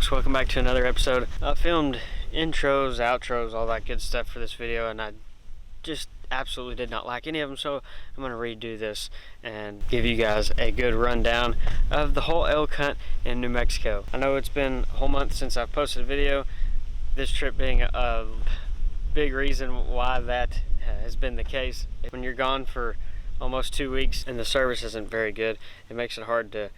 folks, welcome back to another episode. I filmed intros, outros, all that good stuff for this video, and I just absolutely did not like any of them, so I'm going to redo this and give you guys a good rundown of the whole elk hunt in New Mexico. I know it's been a whole month since I've posted a video, this trip being a big reason why that has been the case. When you're gone for almost 2 weeks and the service isn't very good, it makes it hard to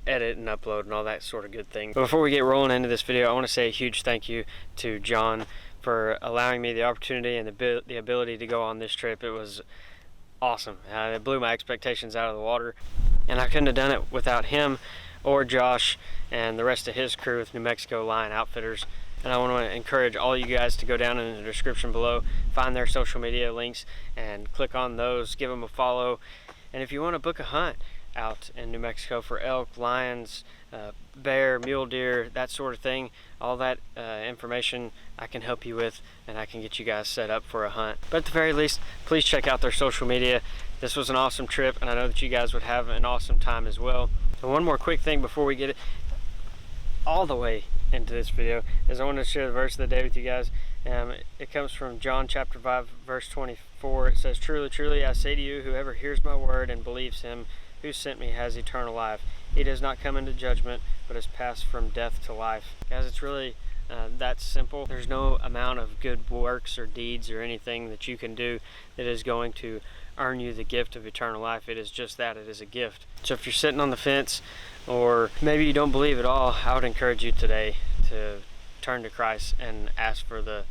edit and upload and all that sort of good thing. But before we get rolling into this video, I want to say a huge thank you to John for allowing me the opportunity and the ability to go on this trip. It was awesome. It blew my expectations out of the water, and I couldn't have done it without him or Josh and the rest of his crew with New Mexico Lion Outfitters. And I want to encourage all you guys to go down in the description below, find their social media links and click on those, give them a follow. And if you want to book a hunt out in New Mexico for elk, lions, bear, mule deer, that sort of thing, all that information I can help you with, and I can get you guys set up for a hunt. But at the very least, please check out their social media. This was an awesome trip, and I know that you guys would have an awesome time as well. And one more quick thing before we get it all the way into this video is I want to share the verse of the day with you guys. It comes from John chapter 5 verse 24. It says, "Truly, truly, I say to you, whoever hears my word and believes him who sent me has eternal life. He does not come into judgment, but has passed from death to life." Guys, it's really that simple. There's no amount of good works or deeds or anything that you can do that is going to earn you the gift of eternal life. It is just that, it is a gift. So if you're sitting on the fence, or maybe you don't believe at all, I would encourage you today to turn to Christ and ask for the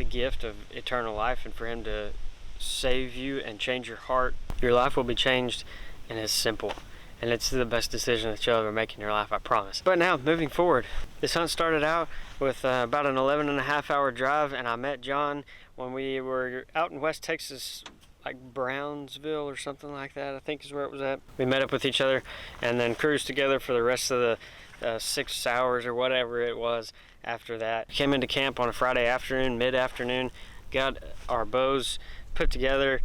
gift of eternal life, and for him to save you and change your heart. Your life will be changed, and it's simple, and it's the best decision that you'll ever make in your life, I promise. But now, moving forward, this hunt started out with about an 11.5-hour drive, and I met John when we were out in West Texas, like Brownsville or something like that, I think is where it was at. We met up with each other and then cruised together for the rest of the 6 hours or whatever it was after that. Came into camp on a Friday afternoon, mid-afternoon, got our bows put together,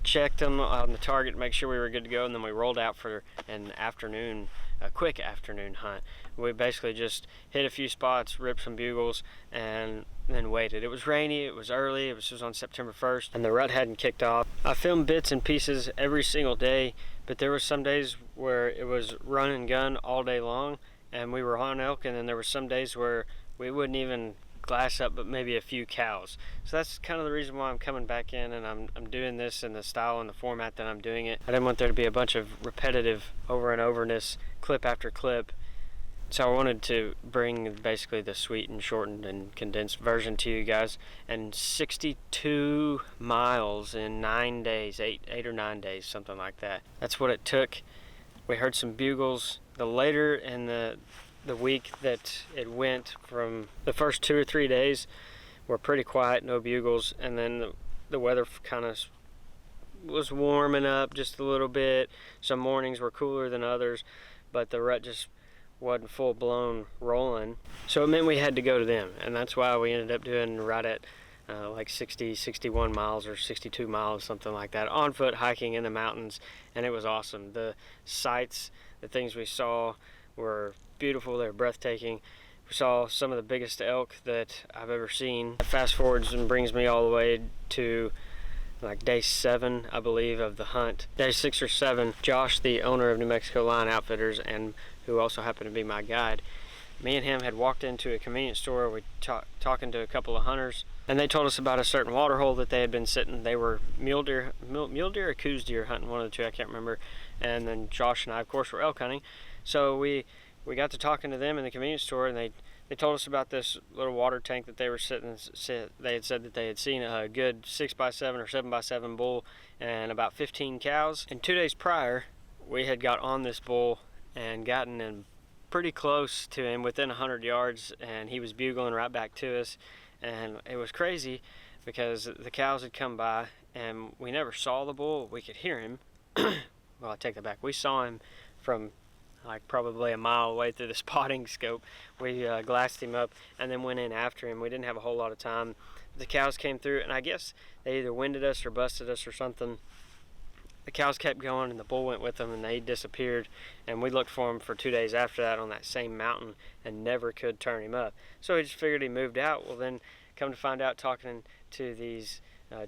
checked them on the target to make sure we were good to go, and then we rolled out for a quick afternoon hunt. We basically just hit a few spots, ripped some bugles, and then waited. It was rainy, it was early, it was on September 1st, and the rut hadn't kicked off. I filmed bits and pieces every single day, but there were some days where it was run and gun all day long, and we were on elk, and then there were some days where we wouldn't even glass up but maybe a few cows. So that's kind of the reason why I'm coming back in, and I'm doing this in the style and the format that I'm doing it. I didn't want there to be a bunch of repetitive over and overness, clip after clip. So I wanted to bring basically the sweetened, shortened, and condensed version to you guys. And 62 miles in 9 days, 8 or 9 days, something like that. That's what it took. We heard some bugles. The later in the week that it went, from the first 2 or 3 days were pretty quiet, no bugles, and then the weather kind of was warming up just a little bit. Some mornings were cooler than others, but the rut just wasn't full-blown rolling, so it meant we had to go to them, and that's why we ended up doing right at like 61 miles or 62 miles, something like that, on foot, hiking in the mountains, and it was awesome. The sights, the things we saw were beautiful, they were breathtaking. We saw some of the biggest elk that I've ever seen. Fast forwards and brings me all the way to like day 7, I believe, of the hunt. Day 6 or 7, Josh, the owner of New Mexico Lion Outfitters, and who also happened to be my guide, me and him had walked into a convenience store. We talking to a couple of hunters, and they told us about a certain water hole that they had been sitting. They were mule deer or coos deer hunting, one of the two, I can't remember. And then Josh and I, of course, were elk hunting. So we got to talking to them in the convenience store, and they told us about this little water tank that they were sitting. They had said that they had seen a good 6x7 or 7x7 bull and about 15 cows. And 2 days prior, we had got on this bull and gotten in pretty close to him, within 100 yards, and he was bugling right back to us. And it was crazy because the cows had come by, and we never saw the bull. We could hear him. Well, I take that back. We saw him from like probably a mile away through the spotting scope. We glassed him up and then went in after him. We didn't have a whole lot of time. The cows came through, and I guess they either winded us or busted us or something. the cows kept going and the bull went with them, and they disappeared, and we looked for him for 2 days after that on that same mountain and never could turn him up. So we just figured he moved out. Well, then come to find out, talking to these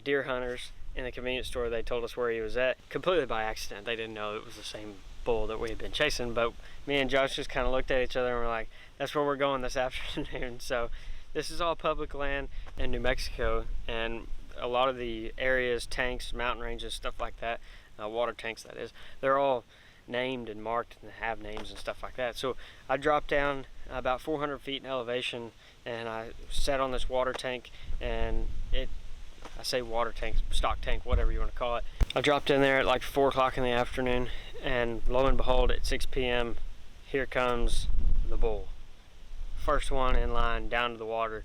deer hunters in the convenience store, they told us where he was at completely by accident. They didn't know it was the same bull that we had been chasing, but me and Josh just kind of looked at each other and were like, that's where we're going this afternoon. So this is all public land in New Mexico, and a lot of the areas, tanks, mountain ranges, stuff like that, water tanks that is, they're all named and marked and have names and stuff like that. So I dropped down about 400 feet in elevation, and I sat on this water tank, and I say water tank, stock tank, whatever you want to call it. I dropped in there at like 4 o'clock in the afternoon, and lo and behold, at 6 p.m. here comes the bull. First one in line down to the water.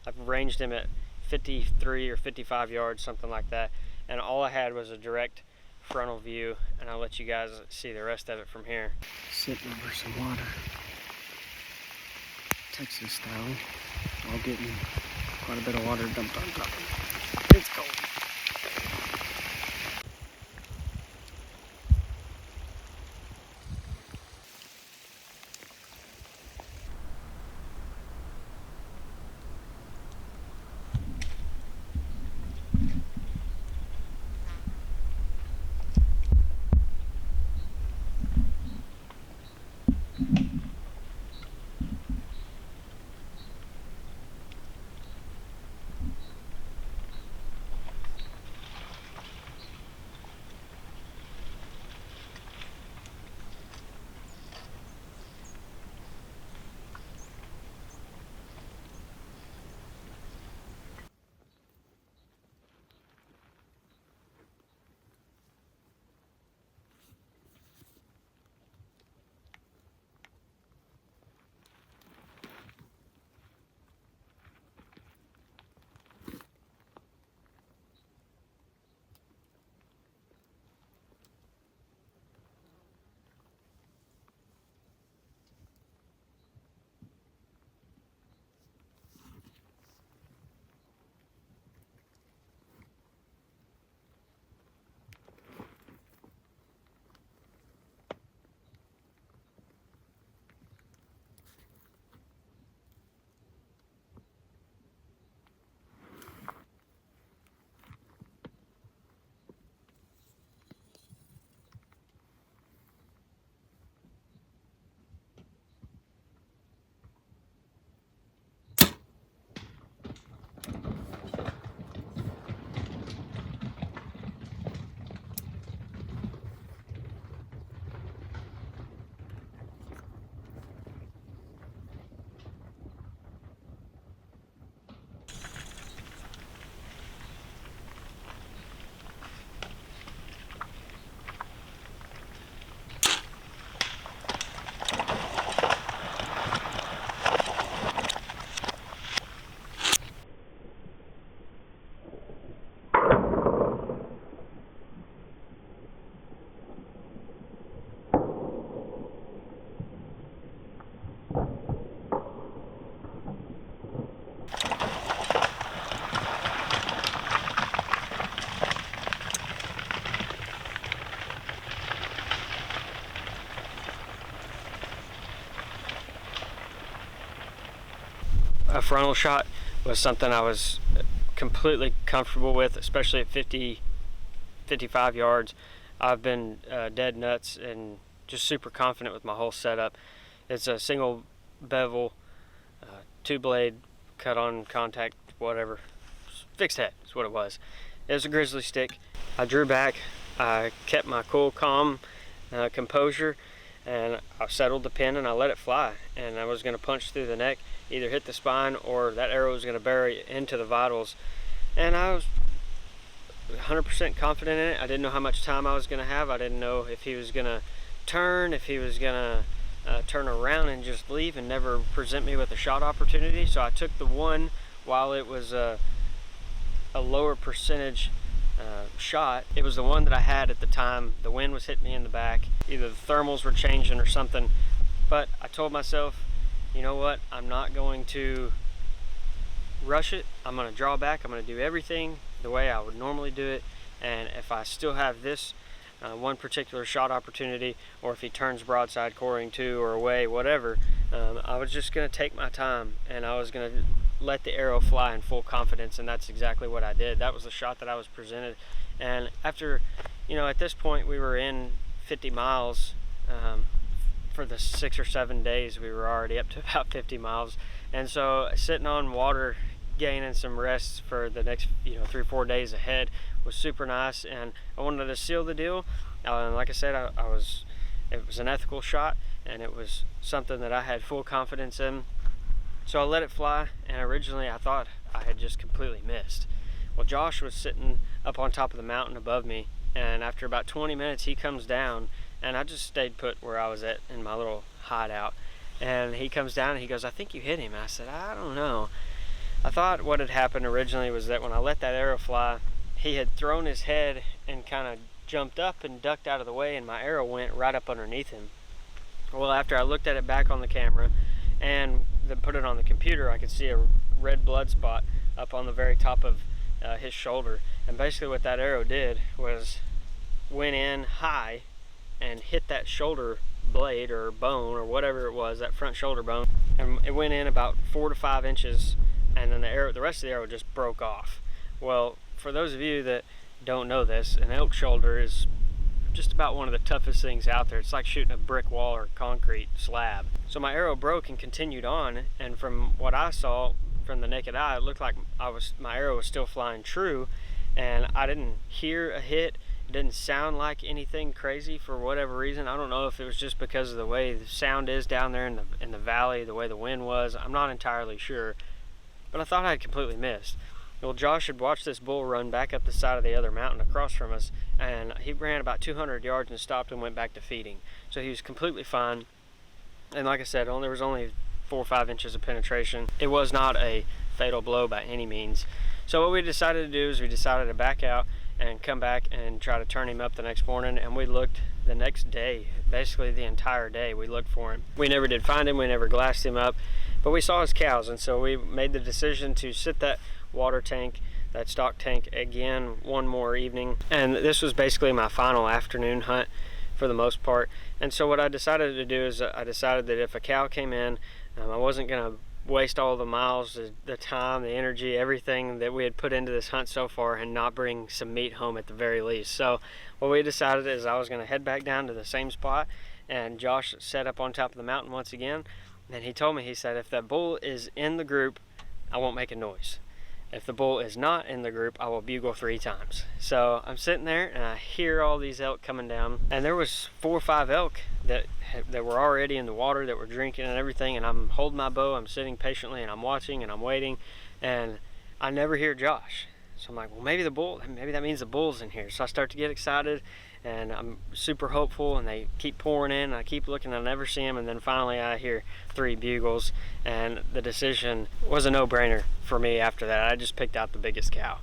I've ranged him at 53 or 55 yards, something like that, and all I had was a direct frontal view, and I'll let you guys see the rest of it from here. Sitting over some water, Texas style, all getting quite a bit of water dumped on top of it. It's cold. A frontal shot was something I was completely comfortable with, especially at 55 yards. I've been dead nuts and just super confident with my whole setup. It's a single bevel, 2-blade, cut on contact, whatever, fixed head is what it was. It was a grizzly stick. I drew back, I kept my cool, calm composure, and I settled the pin and I let it fly. And I was going to punch through the neck, either hit the spine or that arrow was going to bury into the vitals. And I was 100% confident in it. I didn't know how much time I was going to have. I didn't know if he was going to turn, if he was going to turn around and just leave and never present me with a shot opportunity. So I took the one while it was a lower percentage shot. It was the one that I had at the time. The wind was hitting me in the back. Either the thermals were changing or something. But I told myself, you know what, I'm not going to rush it. I'm going to draw back. I'm going to do everything the way I would normally do it. And if I still have this one particular shot opportunity, or if he turns broadside coring to or away, whatever, I was just going to take my time and I was going to let the arrow fly in full confidence, and that's exactly what I did. That was the shot that I was presented. And after, at this point we were in 50 miles. For the 6 or 7 days we were already up to about 50 miles, and so sitting on water, gaining some rest for the next 3 or 4 days ahead was super nice. And I wanted to seal the deal. Like I said, it was an ethical shot, and it was something that I had full confidence in, so I let it fly. And originally I thought I had just completely missed. Well, Josh was sitting up on top of the mountain above me, and after about 20 minutes he comes down, and I just stayed put where I was at in my little hideout. And he comes down and he goes, "I think you hit him." And I said, "I don't know." I thought what had happened originally was that when I let that arrow fly, he had thrown his head and kind of jumped up and ducked out of the way, and my arrow went right up underneath him. Well, after I looked at it back on the camera and then put it on the computer, I could see a red blood spot up on the very top of his shoulder. And basically what that arrow did was went in high and hit that shoulder blade or bone or whatever it was, that front shoulder bone, and it went in about 4 to 5 inches, and then the rest of the arrow just broke off. Well, for those of you that don't know this, an elk shoulder is just about one of the toughest things out there. It's like shooting a brick wall or concrete slab. So my arrow broke and continued on, and from what I saw from the naked eye, it looked like my arrow was still flying true, and I didn't hear a hit. It didn't sound like anything crazy for whatever reason. I don't know if it was just because of the way the sound is down there in the valley, the way the wind was. I'm not entirely sure, but I thought I had completely missed. Well, Josh had watched this bull run back up the side of the other mountain across from us, and he ran about 200 yards and stopped and went back to feeding. So he was completely fine. And like I said, there was only 4 or 5 inches of penetration. It was not a fatal blow by any means. So what we decided to do is we decided to back out and come back and try to turn him up the next morning. And we looked the next day, basically the entire day we looked for him. We never did find him, we never glassed him up, but we saw his cows, and so we made the decision to sit that water tank, that stock tank, again one more evening. And this was basically my final afternoon hunt for the most part. And so what I decided to do is I decided that if a cow came in, I wasn't going to waste all the miles, the time, the energy, everything that we had put into this hunt so far, and not bring some meat home at the very least. So what we decided is I was going to head back down to the same spot, and Josh set up on top of the mountain once again, and he told me, he said, "If that bull is in the group, I won't make a noise. If the bull is not in the group, I will bugle 3 times." So I'm sitting there and I hear all these elk coming down, and there was 4 or 5 elk that were already in the water, that were drinking and everything. And I'm holding my bow, I'm sitting patiently, and I'm watching and I'm waiting, and I never hear Josh. So I'm like, well, maybe that means the bull's in here. So I start to get excited, and I'm super hopeful, and they keep pouring in, and I keep looking, I never see them, and then finally I hear 3 bugles, and the decision was a no-brainer for me after that. I just picked out the biggest cow.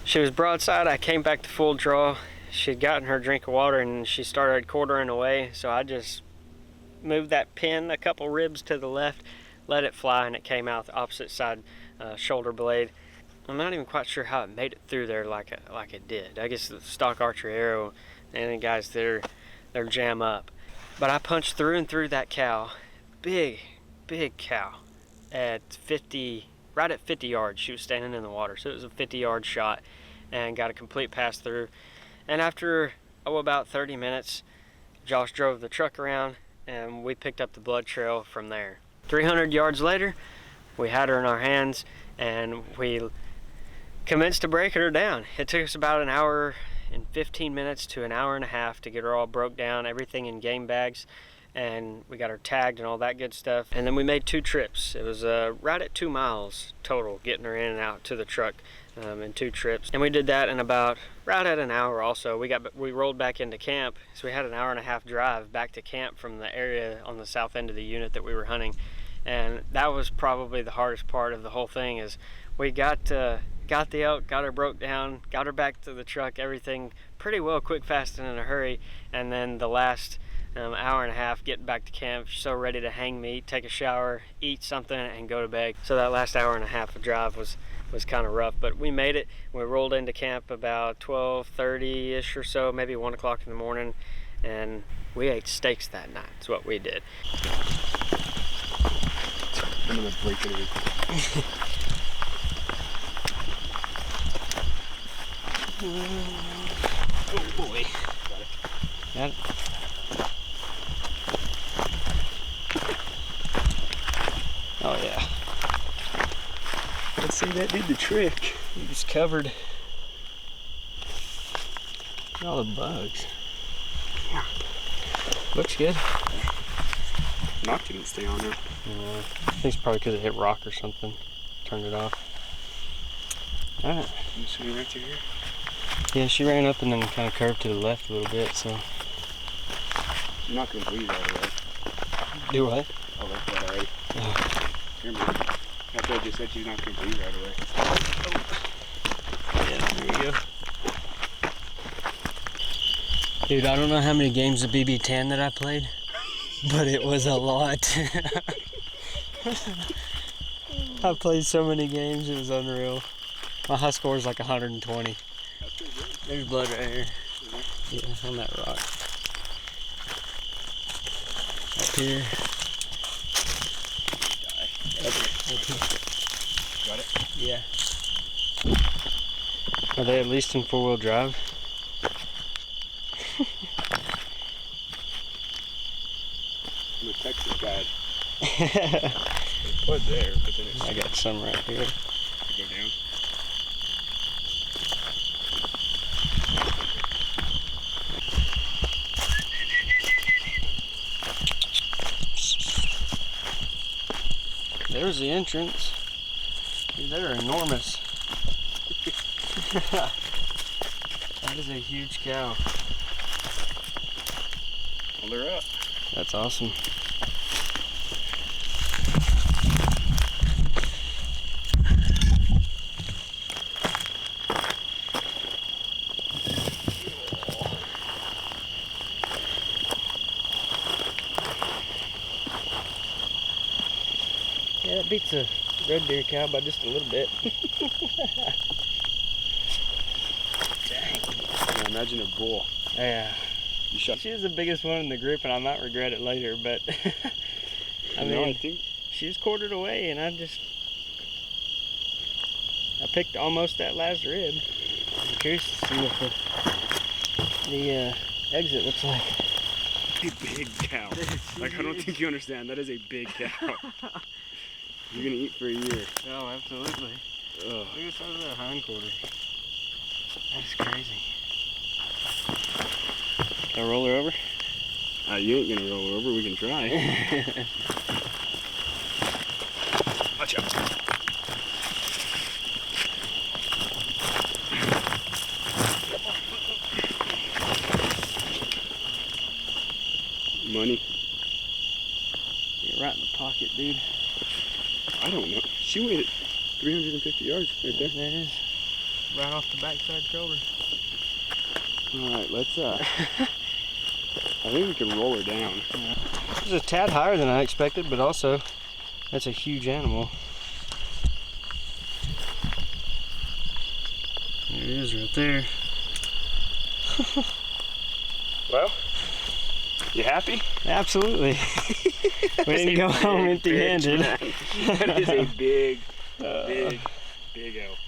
She was broadside. I came back to full draw. She'd gotten her drink of water and she started quartering away, so I just moved that pin a couple ribs to the left, let it fly, and it came out the opposite side shoulder blade. I'm not even quite sure how it made it through there like it did. I guess the stock archery arrow, and then guys, they're jam up. But I punched through and through that cow, big cow, at 50, right at 50 yards. She was standing in the water, so it was a 50-yard shot, and got a complete pass through. And after about 30 minutes, Josh drove the truck around, and we picked up the blood trail from there. 300 yards later, we had her in our hands, and we commenced to breaking her down. It took us about an hour and 15 minutes to an hour and a half to get her all broke down, everything in game bags, and we got her tagged and all that good stuff. And then we made 2 trips. It was right at 2 miles total, getting her in and out to the truck in 2 trips. And we did that in about right at an hour also. We rolled back into camp, so we had an hour and a half drive back to camp from the area on the south end of the unit that we were hunting. And that was probably the hardest part of the whole thing, is we got the elk, got her broke down, got her back to the truck, everything pretty well quick, fast, and in a hurry. And then the last hour and a half getting back to camp, so ready to hang meat, take a shower, eat something, and go to bed. So that last hour and a half of drive was kind of rough, but we made it. We rolled into camp about 12:30-ish or so, maybe 1 o'clock in the morning, and we ate steaks that night. That's what we did. I'm gonna break it. Oh boy. Got it. Oh yeah. Let's see, that did the trick. He just covered all the bugs. Yeah. Looks good. Knock didn't stay on there. Yeah. I think it's probably because it hit rock or something. Turned it off. Alright. You see right to here? Yeah, she ran up and then kind of curved to the left a little bit, so. She's not gonna bleed right away. Do what? I like that already. Oh. Here, man. After I just said she's not gonna bleed right away. Yeah, there we go. Dude, I don't know how many games of BB10 that I played, but it was a lot. I played so many games, it was unreal. My high score is like 120. That's pretty good. There's blood right here. Yeah, on that rock. Up here. Up here. Got it? Yeah. Are they at least in 4-wheel drive? I'm a Texas guy. It was there, but then it's I got some right here. go down. There's the entrance. Dude, they're enormous. That is a huge cow. Well, they're up. That's awesome. Yeah, that beats a red deer cow by just a little bit. Dang. Yeah, imagine a bull. Yeah. You shot. She was the biggest one in the group, and I might regret it later, but I mean, I think she was quartered away, and I picked almost that last rib. I'm curious to see what the exit looks like. a big cow. Like, I don't think you understand. That is a big cow. You're gonna eat for a year. Oh, absolutely. Ugh. Look at the size of that hindquarter. That's crazy. Can I roll her over? You ain't gonna roll over. We can try. Watch out. Money. You're right in the pocket, dude. I don't know. She went 350 yards right there. There it is. right off the backside shoulder. Alright, let's I think we can roll her down. This is a tad higher than I expected, but also that's a huge animal. There it is right there. Well, you happy? Absolutely. We didn't go home empty-handed. That is a big elk.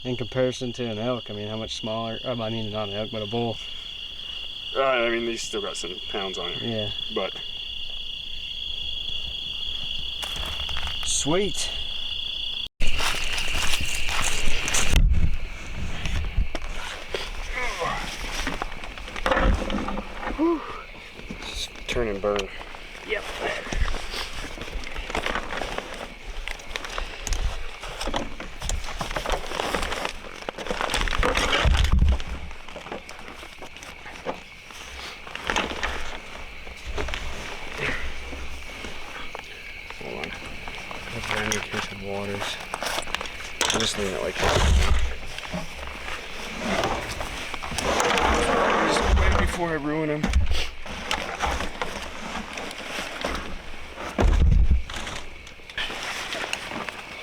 In comparison to an elk, I mean, how much smaller? I mean, not an elk, but a bull. I mean, these still got some pounds on it. Yeah. But sweet. Whew. Just turn and burn. Yep. Hold on. That's brand new case of waters. I'm just leaving it like that. Just wait before I ruin them.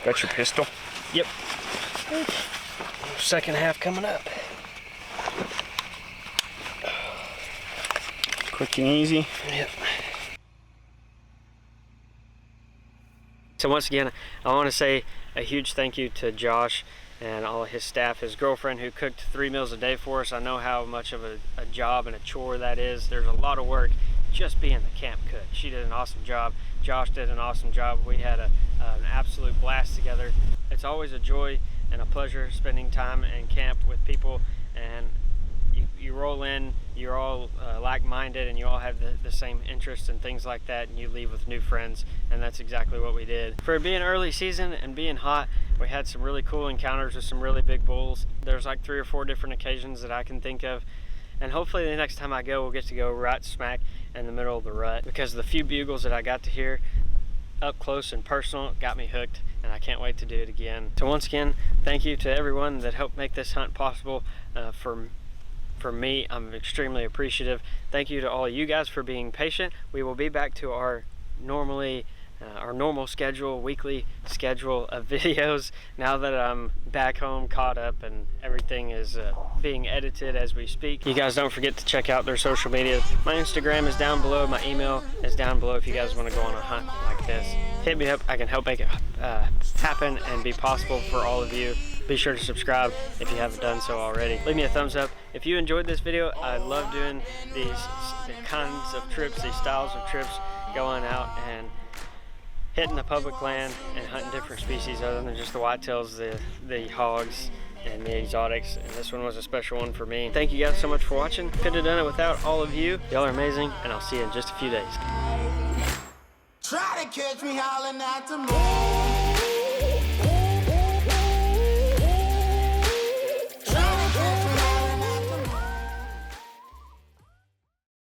Got your pistol? Yep. Second half coming up. Quick and easy. Yep. So once again, I want to say a huge thank you to Josh and all of his staff, his girlfriend who cooked 3 meals a day for us. I know how much of a job and a chore that is. There's a lot of work just being the camp cook. She did an awesome job. Josh did an awesome job. We had an absolute blast together. It's always a joy and a pleasure spending time in camp with people, and you roll in, you're all like-minded, and you all have the same interests and things like that, and you leave with new friends, and that's exactly what we did. For being early season and being hot, we had some really cool encounters with some really big bulls. There's like 3 or 4 different occasions that I can think of, and hopefully the next time I go, we'll get to go right smack in the middle of the rut, because the few bugles that I got to hear up close and personal got me hooked, and I can't wait to do it again. So once again, thank you to everyone that helped make this hunt possible. For me, I'm extremely appreciative. Thank you to all of you guys for being patient. We will be back to our normal schedule, weekly schedule of videos now that I'm back home, caught up, and everything is being edited as we speak. You guys don't forget to check out their social media. My Instagram is down below, my email is down below if you guys want to go on a hunt like this. Hit me up, I can help make it happen and be possible for all of you. Be sure to subscribe if you haven't done so already. Leave me a thumbs up. If you enjoyed this video, I love doing these kinds of trips, these styles of trips, going out and hitting the public land and hunting different species other than just the whitetails, the hogs, and the exotics. And this one was a special one for me. Thank you guys so much for watching. Couldn't have done it without all of you. Y'all are amazing, and I'll see you in just a few days. Try to catch me howling at the moon.